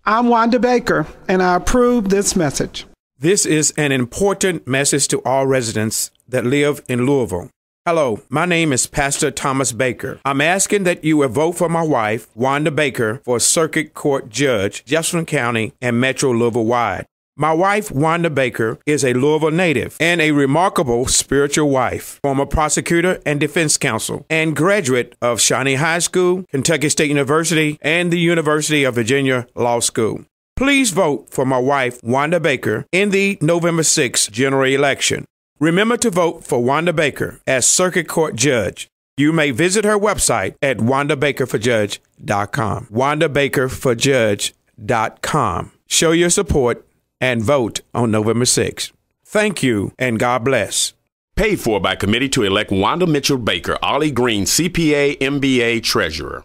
I'm Wanda Baker, and I approve this message. This is an important message to all residents that live in Louisville. Hello, my name is Pastor Thomas Baker. I'm asking that you will vote for my wife, Wanda Baker, for Circuit Court Judge, Jefferson County and Metro Louisville-wide. My wife, Wanda Baker, is a Louisville native and a remarkable spiritual wife, former prosecutor and defense counsel, and graduate of Shawnee High School, Kentucky State University, and the University of Virginia Law School. Please vote for my wife, Wanda Baker, in the November 6th general election. Remember to vote for Wanda Baker as Circuit Court Judge. You may visit her website at wandabakerforjudge.com. wandabakerforjudge.com. Show your support and vote on November 6th. Thank you, and God bless. Paid for by committee to elect Wanda Mitchell Baker, Ollie Green, CPA, MBA, Treasurer.